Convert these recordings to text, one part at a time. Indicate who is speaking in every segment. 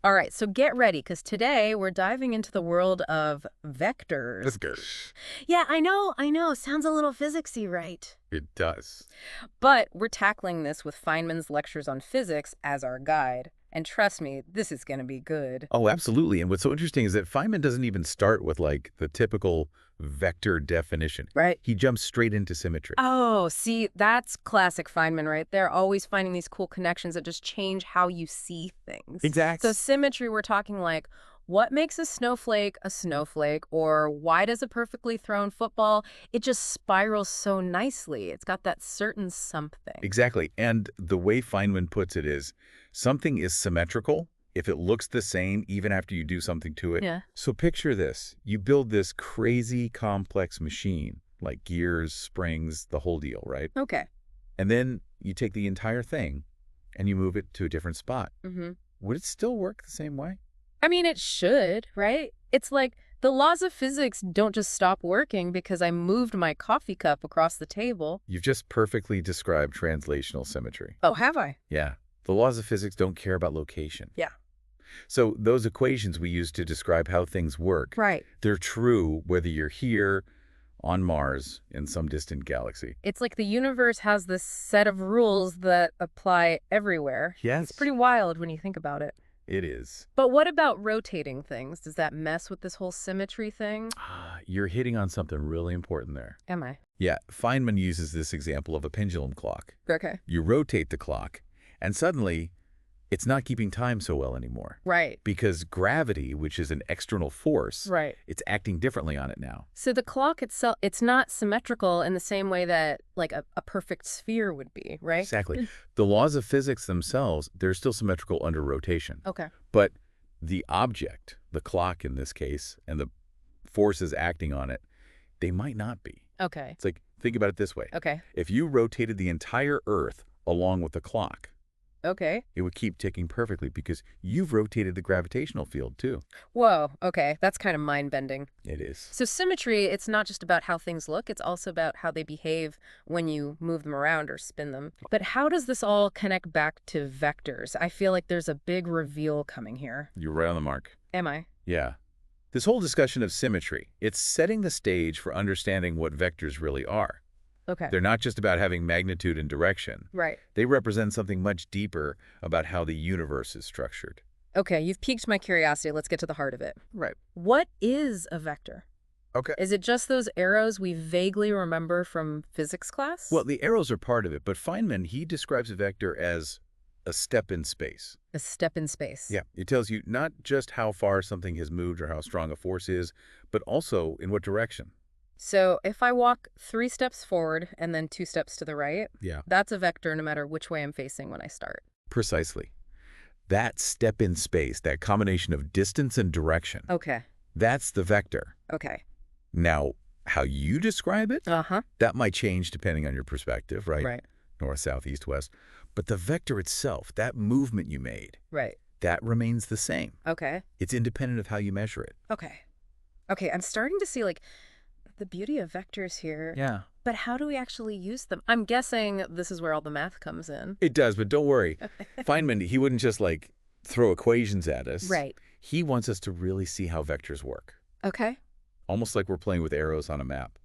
Speaker 1: All right, so get ready, because today we're diving into the world of
Speaker 2: Let's
Speaker 1: vectors.
Speaker 2: go.
Speaker 1: Yeah, I know. Sounds a little physicsy, right?
Speaker 2: It does.
Speaker 1: But we're tackling this with Feynman's lectures on physics as our guide. And trust me, this is going to be good.
Speaker 2: Oh, absolutely. And what's so interesting is that Feynman doesn't even start with like the typical vector definition.
Speaker 1: Right.
Speaker 2: He jumps straight into symmetry.
Speaker 1: Oh, see, that's classic Feynman right there. Always finding these cool connections that just change how you see things. So
Speaker 2: Exactly.
Speaker 1: symmetry, we're talking like, what makes a snowflake a snowflake? Or why does a perfectly thrown football, it just spirals so nicely? It's got that certain something.
Speaker 2: Exactly. And the way Feynman puts it is something is symmetrical if it looks the same even after you do something to it.
Speaker 1: Yeah.
Speaker 2: So picture this. You build this crazy complex machine, like gears, springs, the whole deal, right?
Speaker 1: Okay.
Speaker 2: And then you take the entire thing and you move it to a different spot.
Speaker 1: Mm-hmm.
Speaker 2: Would it still work the same way?
Speaker 1: I mean, it should, right? It's like the laws of physics don't just stop working because I moved my coffee cup across the table.
Speaker 2: You've just perfectly described translational symmetry.
Speaker 1: Oh, have I?
Speaker 2: Yeah. The laws of physics don't care about location.
Speaker 1: Yeah.
Speaker 2: So those equations we use to describe how things work,
Speaker 1: Right.
Speaker 2: they're true whether you're here, on Mars, in some distant galaxy.
Speaker 1: It's like the universe has this set of rules that apply everywhere.
Speaker 2: Yes.
Speaker 1: It's pretty wild when you think about it.
Speaker 2: It is.
Speaker 1: But what about rotating things? Does that mess with this whole symmetry thing?
Speaker 2: You're hitting on something really important there.
Speaker 1: Am I?
Speaker 2: Yeah, Feynman uses this example of a pendulum clock.
Speaker 1: Okay.
Speaker 2: You rotate the clock, and suddenly it's not keeping time so well anymore.
Speaker 1: Right.
Speaker 2: Because gravity, which is an external force,
Speaker 1: Right.
Speaker 2: it's acting differently on it now.
Speaker 1: So the clock itself, it's not symmetrical in the same way that like a perfect sphere would be, right?
Speaker 2: Exactly. The laws of physics themselves, they're still symmetrical under rotation.
Speaker 1: Okay.
Speaker 2: But the object, the clock in this case, and the forces acting on it, they might not be.
Speaker 1: Okay.
Speaker 2: It's like, think about it this way.
Speaker 1: Okay.
Speaker 2: If you rotated the entire Earth along with the clock,
Speaker 1: Okay.
Speaker 2: it would keep ticking perfectly because you've rotated the gravitational field too.
Speaker 1: Whoa. Okay. That's kind of mind-bending.
Speaker 2: It is.
Speaker 1: So symmetry, it's not just about how things look, it's also about how they behave when you move them around or spin them. But how does this all connect back to vectors? I feel like there's a big reveal coming here.
Speaker 2: You're right on the mark.
Speaker 1: Am I?
Speaker 2: Yeah. This whole discussion of symmetry, it's setting the stage for understanding what vectors really are.
Speaker 1: Okay.
Speaker 2: They're not just about having magnitude and direction.
Speaker 1: Right.
Speaker 2: They represent something much deeper about how the universe is structured.
Speaker 1: Okay, you've piqued my curiosity. Let's get to the heart of it.
Speaker 2: Right.
Speaker 1: What is a vector?
Speaker 2: Okay.
Speaker 1: Is it just those arrows we vaguely remember from physics class?
Speaker 2: Well, the arrows are part of it, but Feynman, he describes a vector as a step in space.
Speaker 1: a step in space.
Speaker 2: Yeah, it tells you not just how far something has moved or how strong a force is, but also in what direction.
Speaker 1: So if I walk 3 steps forward and then 2 steps to the right,
Speaker 2: Yeah,
Speaker 1: that's a vector no matter which way I'm facing when I start.
Speaker 2: precisely. That step in space, that combination of distance and direction,
Speaker 1: Okay.
Speaker 2: that's the vector.
Speaker 1: Okay.
Speaker 2: Now, how you describe it,
Speaker 1: Uh-huh.
Speaker 2: that might change depending on your perspective, right?
Speaker 1: Right.
Speaker 2: North, south, east, west. But the vector itself, that movement you made,
Speaker 1: Right.
Speaker 2: that remains the same.
Speaker 1: Okay.
Speaker 2: It's independent of how you measure it.
Speaker 1: Okay. Okay, I'm starting to see like the beauty of vectors here.
Speaker 2: Yeah.
Speaker 1: But how do we actually use them? I'm guessing this is where all the math comes in.
Speaker 2: It does, but don't worry. Feynman, he wouldn't just like throw equations at us.
Speaker 1: Right.
Speaker 2: He wants us to really see how vectors work.
Speaker 1: Okay.
Speaker 2: Almost like we're playing with arrows on a map.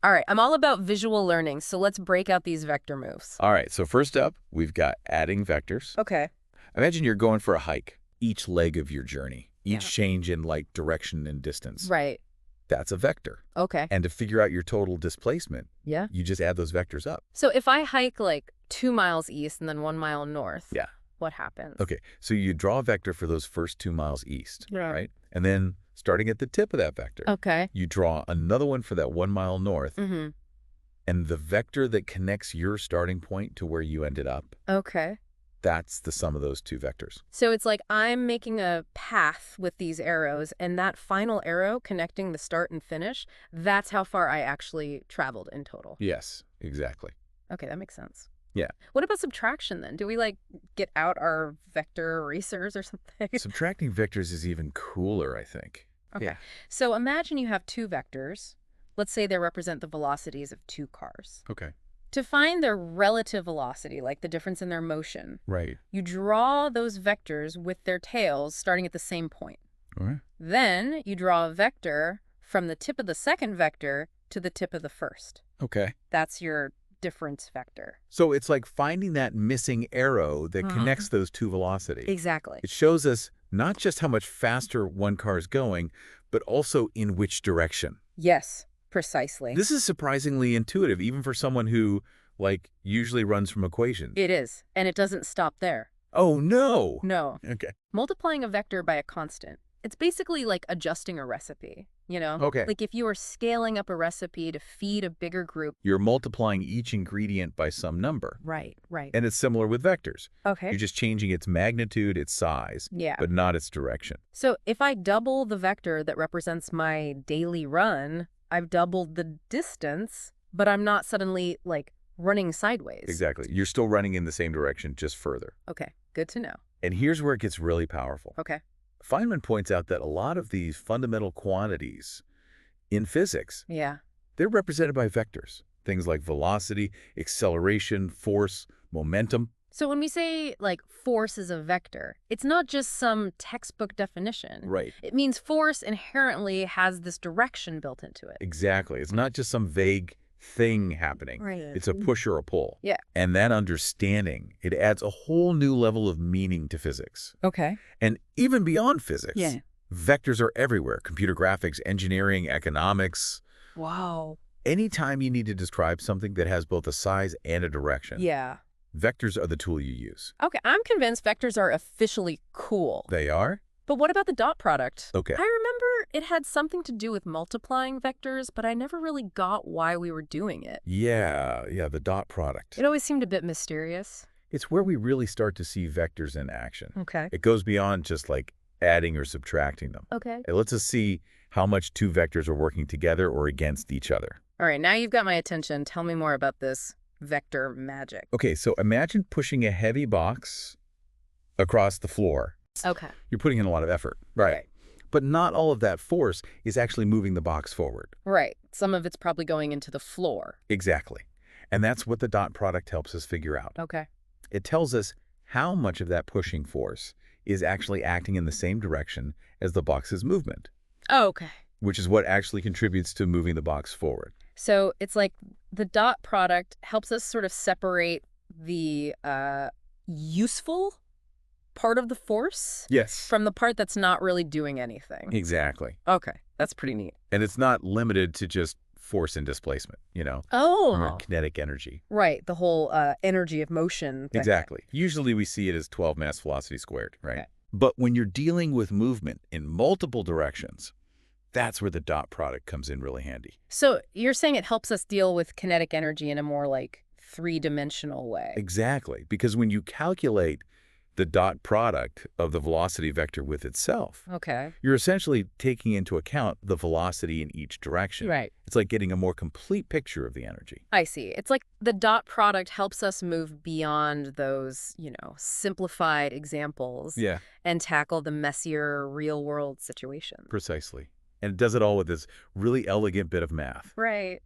Speaker 1: All right, I'm all about visual learning, so let's break out these vector moves.
Speaker 2: All right, so first up, we've got adding vectors.
Speaker 1: Okay.
Speaker 2: Imagine you're going for a hike. Each leg of your journey, each
Speaker 1: Yeah.
Speaker 2: change in like direction and distance,
Speaker 1: Right.
Speaker 2: that's a vector.
Speaker 1: Okay.
Speaker 2: And to figure out your total displacement,
Speaker 1: Yeah.
Speaker 2: you just add those vectors up.
Speaker 1: So if I hike like 2 miles east and then 1 mile north,
Speaker 2: Yeah.
Speaker 1: what happens?
Speaker 2: Okay, so you draw a vector for those first 2 miles east,
Speaker 1: Right.
Speaker 2: right? And then starting at the tip of that vector,
Speaker 1: Okay.
Speaker 2: you draw another one for that 1 mile north,
Speaker 1: Mm-hmm.
Speaker 2: and the vector that connects your starting point to where you ended up,
Speaker 1: Okay.
Speaker 2: that's the sum of those two vectors.
Speaker 1: So it's like I'm making a path with these arrows, and that final arrow connecting the start and finish, that's how far I actually traveled in total.
Speaker 2: Yes, exactly.
Speaker 1: Okay, that makes sense.
Speaker 2: Yeah.
Speaker 1: What about subtraction then? Do we like get out our vector erasers or something?
Speaker 2: Subtracting vectors is even cooler, I think.
Speaker 1: Okay.
Speaker 2: Yeah.
Speaker 1: So imagine you have 2 vectors. Let's say they represent the velocities of 2 cars.
Speaker 2: Okay.
Speaker 1: To find their relative velocity, like the difference in their motion,
Speaker 2: Right.
Speaker 1: you draw those vectors with their tails starting at the same point.
Speaker 2: All right.
Speaker 1: Then you draw a vector from the tip of the second vector to the tip of the first.
Speaker 2: Okay.
Speaker 1: That's your difference vector.
Speaker 2: So it's like finding that missing arrow that
Speaker 1: Mhm.
Speaker 2: connects those two velocities.
Speaker 1: Exactly.
Speaker 2: It shows us not just how much faster one car is going, but also in which direction.
Speaker 1: Yes, precisely.
Speaker 2: This is surprisingly intuitive, even for someone who, like, usually runs from equations.
Speaker 1: It is, and it doesn't stop there.
Speaker 2: Oh, no!
Speaker 1: No.
Speaker 2: Okay.
Speaker 1: Multiplying a vector by a constant, it's basically like adjusting a recipe, you know?
Speaker 2: Okay.
Speaker 1: Like if you were scaling up a recipe to feed a bigger group.
Speaker 2: You're multiplying each ingredient by some number.
Speaker 1: Right, right.
Speaker 2: And it's similar with vectors.
Speaker 1: Okay.
Speaker 2: You're just changing its magnitude, its size,
Speaker 1: Yeah.
Speaker 2: but not its direction.
Speaker 1: So if I double the vector that represents my daily run, I've doubled the distance, but I'm not suddenly, like, running sideways.
Speaker 2: Exactly. You're still running in the same direction, just further.
Speaker 1: Okay, good to know.
Speaker 2: And here's where it gets really powerful.
Speaker 1: Okay.
Speaker 2: Feynman points out that a lot of these fundamental quantities in physics,
Speaker 1: Yeah.
Speaker 2: they're represented by vectors. Things like velocity, acceleration, force, momentum.
Speaker 1: So when we say, like, force is a vector, it's not just some textbook definition.
Speaker 2: Right.
Speaker 1: It means force inherently has this direction built into it.
Speaker 2: Exactly. It's not just some vague thing happening.
Speaker 1: Right.
Speaker 2: It's a push or a pull.
Speaker 1: Yeah.
Speaker 2: And that understanding, it adds a whole new level of meaning to physics.
Speaker 1: Okay.
Speaker 2: And even beyond physics.
Speaker 1: Yeah.
Speaker 2: Vectors are everywhere. Computer graphics, engineering, economics.
Speaker 1: Wow.
Speaker 2: Anytime you need to describe something that has both a size and a direction,
Speaker 1: Yeah.
Speaker 2: vectors are the tool you use.
Speaker 1: Okay, I'm convinced vectors are officially cool.
Speaker 2: They are?
Speaker 1: But what about the dot product?
Speaker 2: Okay.
Speaker 1: I remember it had something to do with multiplying vectors, but I never really got why we were doing it.
Speaker 2: Yeah, the dot product.
Speaker 1: It always seemed a bit mysterious.
Speaker 2: It's where we really start to see vectors in action.
Speaker 1: Okay.
Speaker 2: It goes beyond just like adding or subtracting them.
Speaker 1: Okay.
Speaker 2: It lets us see how much two vectors are working together or against each other.
Speaker 1: All right, now you've got my attention. Tell me more about this vector magic.
Speaker 2: Okay, so imagine pushing a heavy box across the floor.
Speaker 1: Okay.
Speaker 2: You're putting in a lot of effort.
Speaker 1: Right.
Speaker 2: But not all of that force is actually moving the box forward.
Speaker 1: Right. Some of it's probably going into the floor.
Speaker 2: Exactly. And that's what the dot product helps us figure out.
Speaker 1: Okay.
Speaker 2: It tells us how much of that pushing force is actually acting in the same direction as the box's movement,
Speaker 1: Oh, okay.
Speaker 2: which is what actually contributes to moving the box forward.
Speaker 1: So it's like the dot product helps us sort of separate the useful part of the force
Speaker 2: Yes.
Speaker 1: from the part that's not really doing anything.
Speaker 2: Exactly.
Speaker 1: Okay, that's pretty neat.
Speaker 2: And it's not limited to just force and displacement, or
Speaker 1: Oh,
Speaker 2: kinetic energy.
Speaker 1: right. The whole energy of motion thing.
Speaker 2: Exactly. Usually we see it as 12 mass velocity squared, right?
Speaker 1: Okay.
Speaker 2: But when you're dealing with movement in multiple directions, that's where the dot product comes in really handy.
Speaker 1: So you're saying it helps us deal with kinetic energy in a more like three-dimensional way.
Speaker 2: Exactly. Because when you calculate the dot product of the velocity vector with itself,
Speaker 1: Okay.
Speaker 2: you're essentially taking into account the velocity in each direction.
Speaker 1: Right.
Speaker 2: It's like getting a more complete picture of the energy.
Speaker 1: I see. It's like the dot product helps us move beyond those, simplified examples
Speaker 2: Yeah,
Speaker 1: and tackle the messier real-world situations.
Speaker 2: precisely. And it does it all with this really elegant bit of math.
Speaker 1: Right.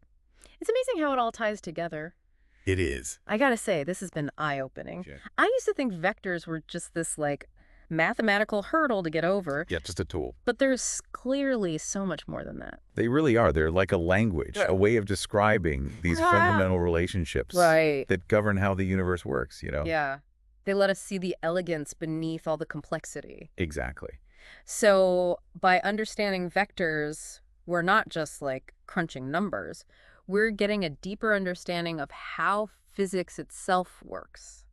Speaker 1: It's amazing how it all ties together.
Speaker 2: It is.
Speaker 1: I gotta say, this has been eye-opening.
Speaker 2: Yeah.
Speaker 1: I used to think vectors were just this, like, mathematical hurdle to get over,
Speaker 2: Yeah, just a tool.
Speaker 1: but there's clearly so much more than that.
Speaker 2: They really are. They're like a language, a way of describing these fundamental relationships
Speaker 1: Right.
Speaker 2: that govern how the universe works,
Speaker 1: Yeah. They let us see the elegance beneath all the complexity.
Speaker 2: Exactly.
Speaker 1: So by understanding vectors, we're not just, like, crunching numbers. We're getting a deeper understanding of how physics itself works.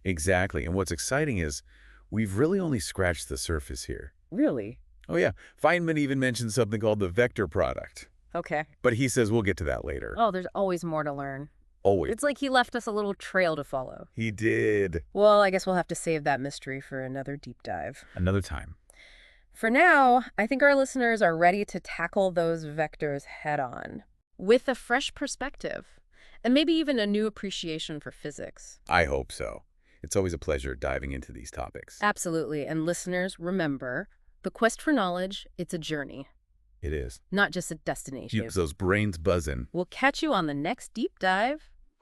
Speaker 2: Exactly. And what's exciting is we've really only scratched the surface here.
Speaker 1: Really?
Speaker 2: Oh, yeah. Feynman even mentioned something called the vector product.
Speaker 1: Okay.
Speaker 2: But he says we'll get to that later.
Speaker 1: Oh, there's always more to learn.
Speaker 2: Always.
Speaker 1: It's like he left us a little trail to follow.
Speaker 2: He did.
Speaker 1: Well, I guess we'll have to save that mystery for another deep dive.
Speaker 2: Another time.
Speaker 1: For now, I think our listeners are ready to tackle those vectors head-on, with a fresh perspective, and maybe even a new appreciation for physics.
Speaker 2: I hope so. It's always a pleasure diving into these topics.
Speaker 1: Absolutely. And listeners, remember, the quest for knowledge, it's a journey,
Speaker 2: It is.
Speaker 1: not just a destination.
Speaker 2: Keeps those brains buzzing.
Speaker 1: We'll catch you on the next deep dive.